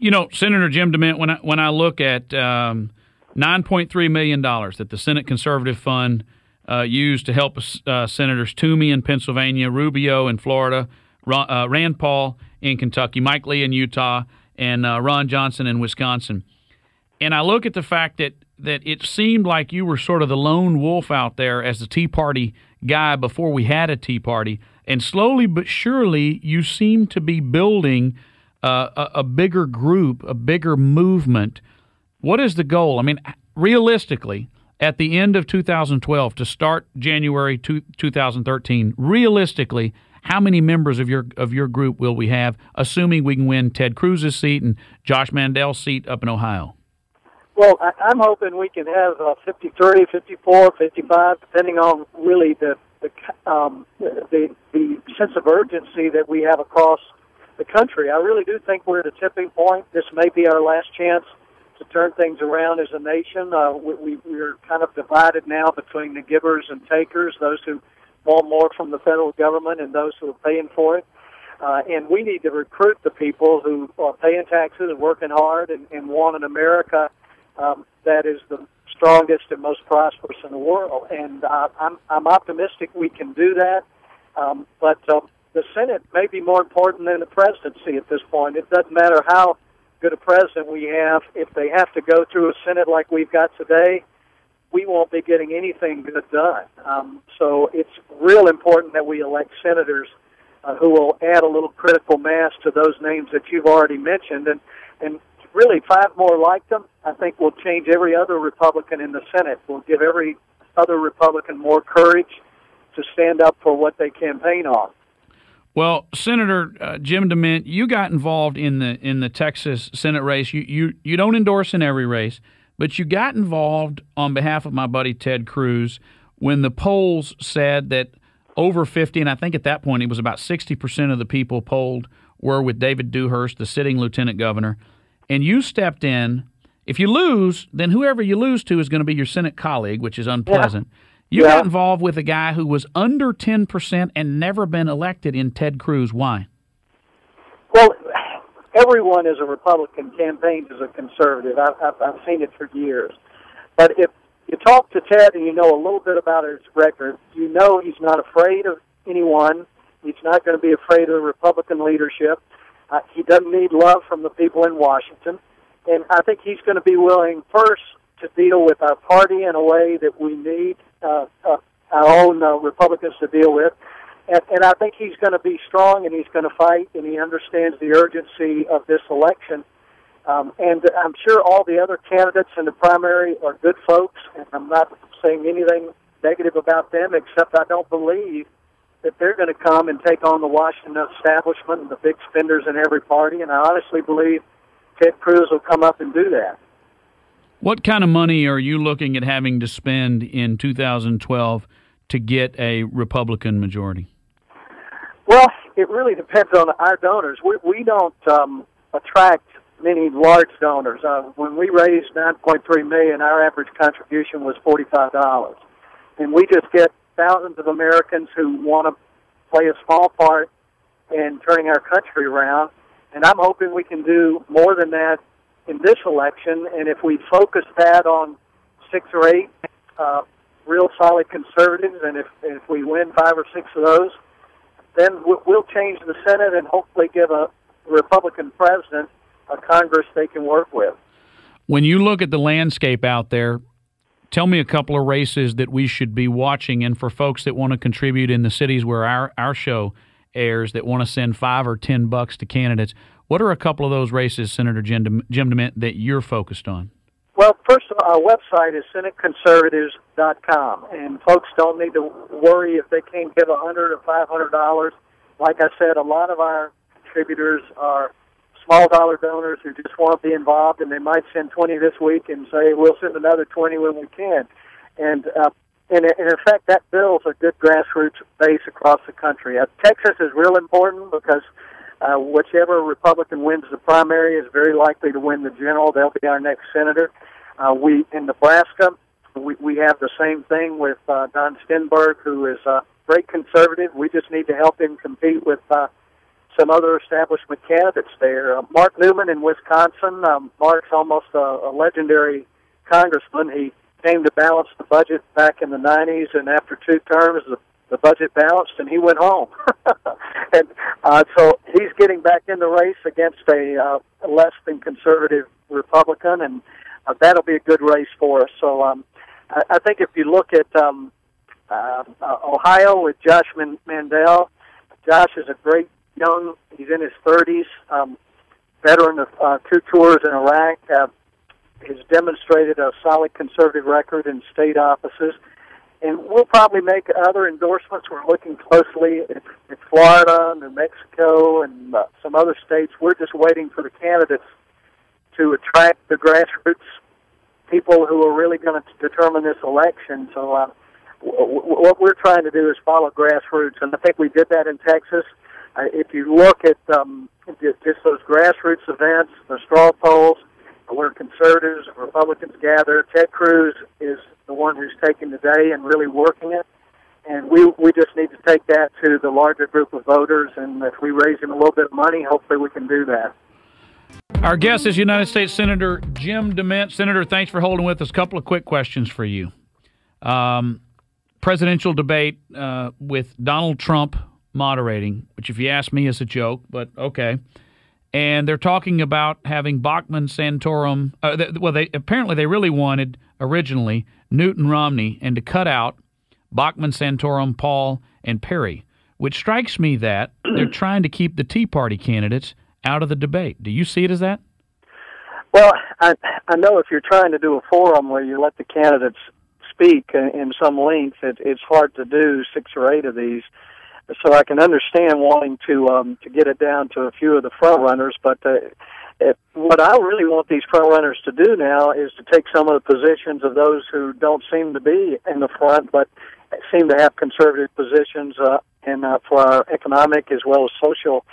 Senator Jim DeMint, when I look at $9.3 million that the Senate Conservative Fund used to help Senators Toomey in Pennsylvania, Rubio in Florida, Rand Paul in Kentucky, Mike Lee in Utah, and Ron Johnson in Wisconsin. And I look at the fact that it seemed like you were sort of the lone wolf out there as the Tea Party guy before we had a Tea Party. And slowly but surely, you seem to be building a bigger group, a bigger movement. What is the goal? I mean, realistically, at the end of 2012 to start January 2013, realistically, how many members of your group will we have, assuming we can win Ted Cruz's seat and Josh Mandel's seat up in Ohio? Well, I'm hoping we can have 53, 54, 55, depending on really the sense of urgency that we have across the country. I really do think we're at a tipping point. This may be our last chance to turn things around as a nation. We're kind of divided now between the givers and takers, those who want more from the federal government and those who are paying for it. And we need to recruit the people who are paying taxes and working hard and want an America that is the strongest and most prosperous in the world. And I'm optimistic we can do that. But the Senate may be more important than the presidency at this point. It doesn't matter how good a president we have. If they have to go through a Senate like we've got today, we won't be getting anything good done. So it's real important that we elect senators who will add a little critical mass to those names that you've already mentioned. And really, 5 more like them, I think will change every other Republican in the Senate. Will give every other Republican more courage to stand up for what they campaign on. Well, Senator Jim DeMint, you got involved in the Texas Senate race. You don't endorse in every race, but you got involved on behalf of my buddy Ted Cruz when the polls said that over 50, and I think at that point it was about 60% of the people polled were with David Dewhurst, the sitting lieutenant governor, and you stepped in. If you lose, then whoever you lose to is going to be your Senate colleague, which is unpleasant. Yeah. You got involved with a guy who was under 10% and never been elected in Ted Cruz. Why? Well, everyone is a Republican campaigns as a conservative. I've seen it for years. But if you talk to Ted and you know a little bit about his record, you know he's not afraid of anyone. He's not going to be afraid of the Republican leadership. He doesn't need love from the people in Washington. And I think he's going to be willing first to deal with our party in a way that we need our own Republicans to deal with. And I think he's going to be strong and he's going to fight, and he understands the urgency of this election. And I'm sure all the other candidates in the primary are good folks, and I'm not saying anything negative about them, except I don't believe that they're going to come and take on the Washington establishment and the big spenders in every party, and I honestly believe Ted Cruz will come up and do that. What kind of money are you looking at having to spend in 2012 to get a Republican majority? Well, it really depends on our donors. We don't attract many large donors. When we raised $9.3 million, our average contribution was $45. And we just get thousands of Americans who want to play a small part in turning our country around. And I'm hoping we can do more than that in this election. And if we focus that on 6 or 8 real solid conservatives, and if we win 5 or 6 of those, then we'll change the Senate and hopefully give a Republican president a Congress they can work with. When you look at the landscape out there, tell me a couple of races that we should be watching, and for folks that want to contribute in the cities where our show airs that want to send $5 or $10 to candidates, what are a couple of those races, Senator Jim DeMint, that you're focused on? Well, first of all, our website is senateconservatives.com, and folks don't need to worry if they can't give $100 or $500. Like I said, a lot of our contributors are small dollar donors who just want to be involved, and they might send 20 this week and say, we'll send another 20 when we can. And in effect, that builds a good grassroots base across the country. Texas is real important because whichever Republican wins the primary is very likely to win the general. They'll be our next senator. In Nebraska, we have the same thing with Don Stenberg, who is a great conservative. We just need to help him compete with some other establishment candidates there. Mark Newman in Wisconsin. Mark's almost a legendary congressman. He came to balance the budget back in the 90s, and after 2 terms, the budget balanced, and he went home. And so he's getting back in the race against a less than conservative Republican, and that'll be a good race for us. So I think if you look at Ohio with Josh Mandel, Josh is a great young, he's in his 30s, veteran of 2 tours in Iraq, has demonstrated a solid conservative record in state offices. And we'll probably make other endorsements. We're looking closely at Florida, New Mexico, and some other states. We're just waiting for the candidates to attract the grassroots people who are really going to determine this election. So what we're trying to do is follow grassroots, and I think we did that in Texas. If you look at just those grassroots events, the straw polls, where conservatives and Republicans gather, Ted Cruz is the one who's taking the day and really working it. And we just need to take that to the larger group of voters, and if we raise him a little bit of money, hopefully we can do that. Our guest is United States Senator Jim DeMint. Senator, thanks for holding with us. A couple of quick questions for you. Presidential debate with Donald Trump moderating, which if you ask me is a joke, but okay. And they're talking about having Bachmann, Santorum. They really wanted originally Newt and Romney, and to cut out Bachmann, Santorum, Paul, and Perry, which strikes me that they're trying to keep the Tea Party candidates out of the debate. Do you see it as that? Well, I know if you're trying to do a forum where you let the candidates speak in some length, it's hard to do 6 or 8 of these. So I can understand wanting to get it down to a few of the front runners, but what I really want these front runners to do now is to take some of the positions of those who don't seem to be in the front, but seem to have conservative positions for our economic as well as social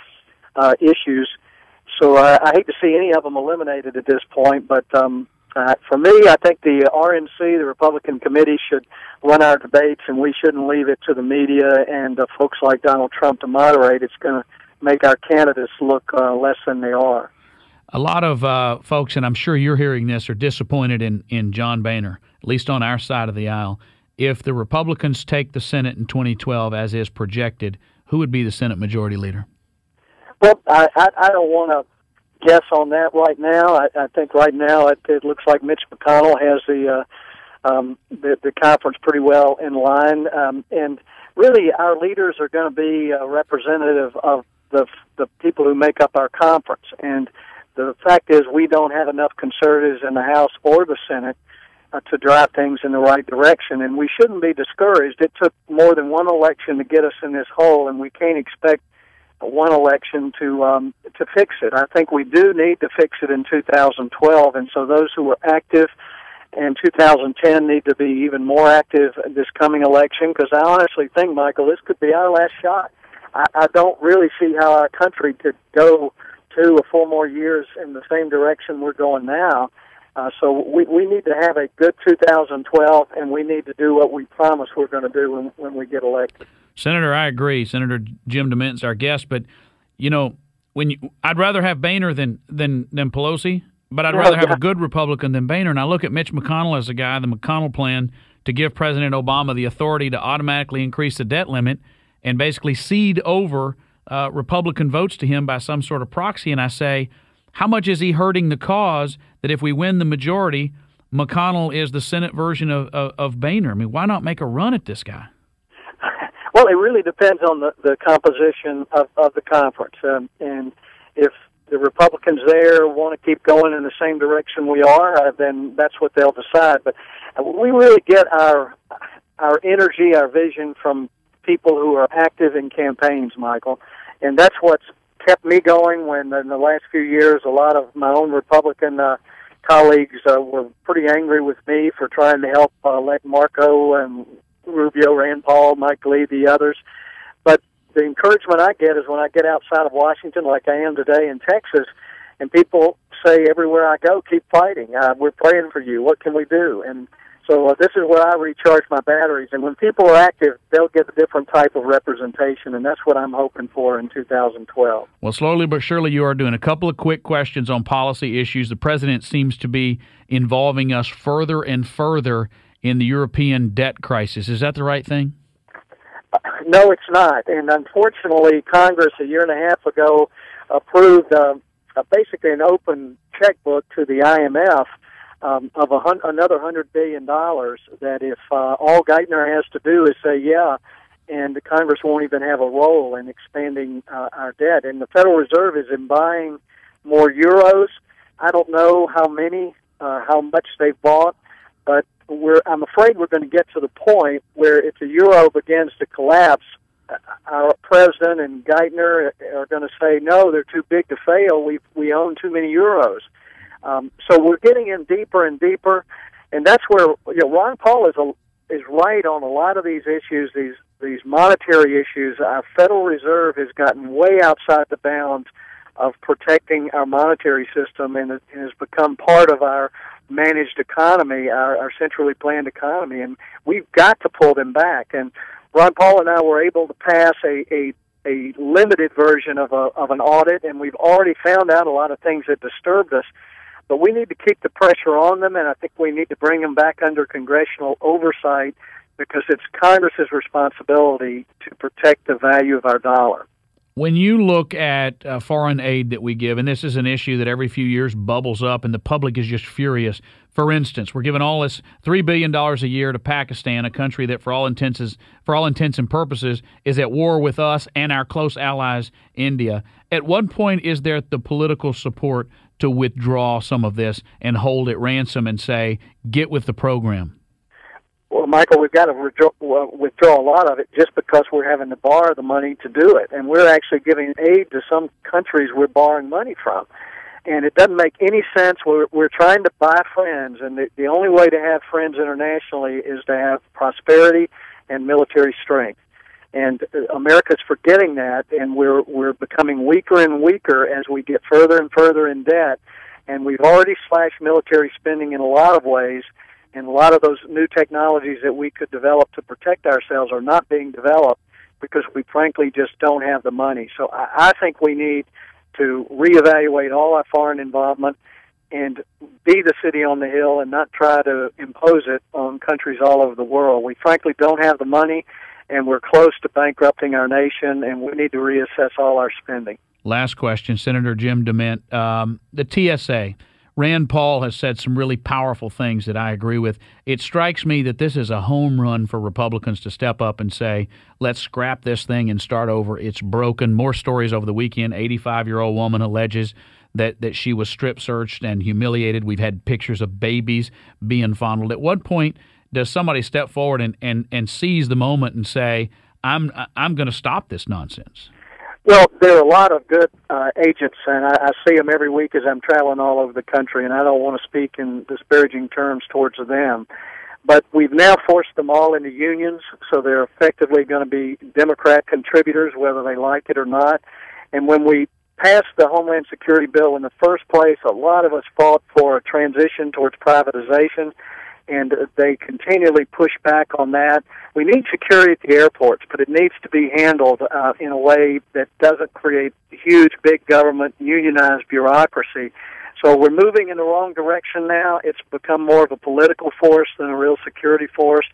issues. So I hate to see any of them eliminated at this point, but for me, I think the RNC, the Republican Committee, should run our debates, and we shouldn't leave it to the media and folks like Donald Trump to moderate. It's going to make our candidates look less than they are. A lot of folks, and I'm sure you're hearing this, are disappointed in John Boehner, at least on our side of the aisle. If the Republicans take the Senate in 2012, as is projected, who would be the Senate Majority Leader? Well, I don't want to guess on that right now. I think right now it looks like Mitch McConnell has the conference pretty well in line, and really our leaders are going to be representative of the people who make up our conference. And the fact is, we don't have enough conservatives in the House or the Senate to drive things in the right direction, and we shouldn't be discouraged. It took more than one election to get us in this hole, and we can't expect one election to fix it. I think we do need to fix it in 2012, and so those who were active in 2010 need to be even more active this coming election, because I honestly think, Michael, this could be our last shot. I don't really see how our country could go 2 or 4 more years in the same direction we're going now. So we need to have a good 2012, and we need to do what we promise we're going to do when we get elected. Senator, I agree. Senator Jim DeMint is our guest, but I'd rather have Boehner than Pelosi, but I'd rather have a good Republican than Boehner. And I look at Mitch McConnell as a guy, the McConnell plan to give President Obama the authority to automatically increase the debt limit and basically cede over Republican votes to him by some sort of proxy. And I say, how much is he hurting the cause that if we win the majority, McConnell is the Senate version of Boehner? I mean, why not make a run at this guy? Well, it really depends on the composition of the conference. And if the Republicans there want to keep going in the same direction we are, then that's what they'll decide. But we really get our energy, our vision from people who are active in campaigns, Michael. And that's what's kept me going when in the last few years a lot of my own Republican colleagues were pretty angry with me for trying to help elect Marco and Rubio, Rand Paul, Mike Lee, the others. But the encouragement I get is when I get outside of Washington, like I am today in Texas, and people say everywhere I go, keep fighting. We're praying for you. What can we do? And So this is where I recharge my batteries. And when people are active, they'll get a different type of representation, and that's what I'm hoping for in 2012. Well, slowly but surely you are doing. A couple of quick questions on policy issues. The president seems to be involving us further and further in the European debt crisis. Is that the right thing? No, it's not. And unfortunately, Congress a year and a half ago approved basically an open checkbook to the IMF of another $100 billion that if all Geithner has to do is say yeah, and the Congress won't even have a role in expanding our debt. And the Federal Reserve is in buying more euros. I don't know how many, how much they've bought, but I'm afraid we're going to get to the point where if the euro begins to collapse, our president and Geithner are going to say, no, they're too big to fail. We own too many euros. So we're getting in deeper and deeper, and that's where Ron Paul is right on a lot of these issues, these monetary issues. Our Federal Reserve has gotten way outside the bounds of protecting our monetary system, and it has become part of our managed economy, our centrally planned economy, and we've got to pull them back. And Ron Paul and I were able to pass a limited version of an audit, and we've already found out a lot of things that disturbed us. But we need to keep the pressure on them, and I think we need to bring them back under congressional oversight because it's Congress's responsibility to protect the value of our dollar. When you look at foreign aid that we give, and this is an issue that every few years bubbles up and the public is just furious. For instance, we're giving all this $3 billion a year to Pakistan, a country that for all intents and purposes is at war with us and our close allies, India. At what point is there the political support to withdraw some of this and hold it ransom and say, get with the program? Well, Michael, we've got to withdraw a lot of it just because we're having to borrow the money to do it. And we're actually giving aid to some countries we're borrowing money from. And it doesn't make any sense. We're trying to buy friends, and the only way to have friends internationally is to have prosperity and military strength. And America's forgetting that, and we're becoming weaker and weaker as we get further and further in debt. And we've already slashed military spending in a lot of ways, and a lot of those new technologies that we could develop to protect ourselves are not being developed because we frankly just don't have the money. So I think we need to reevaluate all our foreign involvement and be the city on the hill and not try to impose it on countries all over the world. We frankly don't have the money, and we're close to bankrupting our nation, and we need to reassess all our spending. Last question, Senator Jim DeMint. The TSA. Rand Paul has said some really powerful things that I agree with. It strikes me that this is a home run for Republicans to step up and say, let's scrap this thing and start over. It's broken. More stories over the weekend. 85-year-old woman alleges that she was strip-searched and humiliated. We've had pictures of babies being fondled. At what point does somebody step forward and seize the moment and say, I'm going to stop this nonsense? Well, there are a lot of good agents, and I see them every week as I'm traveling all over the country, and I don't want to speak in disparaging terms towards them. But we've now forced them all into unions, so they're effectively going to be Democrat contributors, whether they like it or not. And when we passed the Homeland Security bill in the first place, a lot of us fought for a transition towards privatization, and they continually push back on that. We need security at the airports, but it needs to be handled in a way that doesn't create huge, big government, unionized bureaucracy. So we're moving in the wrong direction now. It's become more of a political force than a real security force,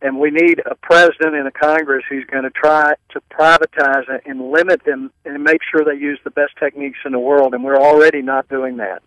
and we need a president and a Congress who's going to try to privatize it and limit them and make sure they use the best techniques in the world, and we're already not doing that.